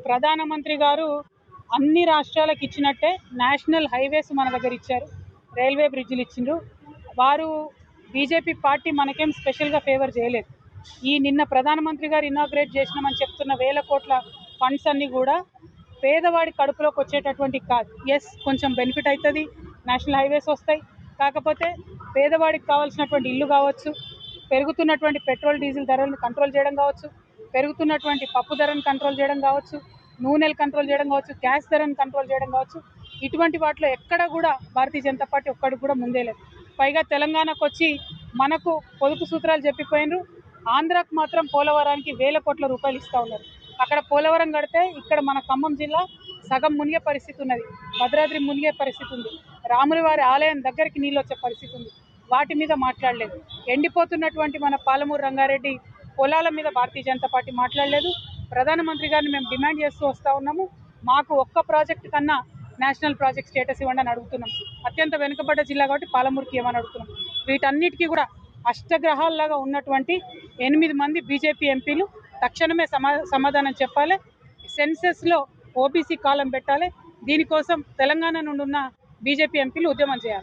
ప్రధానమంత్రి గారు అన్ని రాష్ట్రాలకు ఇచ్చినట్టే నేషనల్ హైవేస్ మన దగ్గర ఇచ్చారు, రైల్వే బ్రిడ్జిలు ఇచ్చిండ్రు. వారు బీజేపీ పార్టీ మనకేం స్పెషల్గా ఫేవర్ చేయలేదు. నిన్న ప్రధానమంత్రి గారు ఇనాగ్రేట్ చేసినామని చెప్తున్న 1000 కోట్ల ఫండ్స్ అన్నీ కూడా పేదవాడి కడుపులోకి వచ్చేటటువంటి కాదు. ఎస్, కొంచెం బెనిఫిట్ అవుతుంది, నేషనల్ హైవేస్ వస్తాయి. కాకపోతే పేదవాడికి కావాల్సినటువంటి ఇల్లు కావచ్చు, పెరుగుతున్నటువంటి పెట్రోల్ డీజిల్ ధరలను కంట్రోల్ చేయడం కావచ్చు, పెరుగుతున్నటువంటి పప్పు ధరను కంట్రోల్ చేయడం కావచ్చు, నూనెలు కంట్రోల్ చేయడం కావచ్చు, గ్యాస్ ధరను కంట్రోల్ చేయడం కావచ్చు, ఇటువంటి వాటిలో ఎక్కడ కూడా భారతీయ జనతా పార్టీ ఒక్కడికి కూడా ముందే లేదు. పైగా తెలంగాణకు వచ్చి మనకు పొదుపు సూత్రాలు చెప్పిపోయినారు. ఆంధ్రాకు మాత్రం పోలవరానికి 1000 కోట్ల రూపాయలు ఇస్తూ ఉన్నారు. అక్కడ పోలవరం కడితే ఇక్కడ మన ఖమ్మం జిల్లా సగం మునిగే పరిస్థితి ఉన్నది, భద్రాద్రి మునిగే పరిస్థితి ఉంది, రాముల వారి ఆలయం దగ్గరికి నీళ్ళు వచ్చే పరిస్థితి ఉంది. వాటి మీద మాట్లాడలేదు. ఎండిపోతున్నటువంటి మన పాలమూరు రంగారెడ్డి పొలాల మీద భారతీయ జనతా పార్టీ మాట్లాడలేదు. ప్రధానమంత్రి గారిని మేము డిమాండ్ చేస్తూ వస్తూ ఉన్నాము. మాకు ఒక్క ప్రాజెక్టు కన్నా నేషనల్ ప్రాజెక్ట్ స్టేటస్ ఇవ్వండి అని అడుగుతున్నాం. అత్యంత వెనుకబడ్డ జిల్లా కాబట్టి పాలమూరుకి ఏమని అడుగుతున్నాం. వీటన్నిటికీ కూడా అష్టగ్రహాల్లాగా ఉన్నటువంటి 8 మంది బీజేపీ ఎంపీలు తక్షణమే సమాధానం చెప్పాలి. సెన్సెస్లో ఓబీసీ కాలం పెట్టాలి. దీనికోసం తెలంగాణ నుండి ఉన్న బీజేపీ ఎంపీలు ఉద్యమం చేయాలి.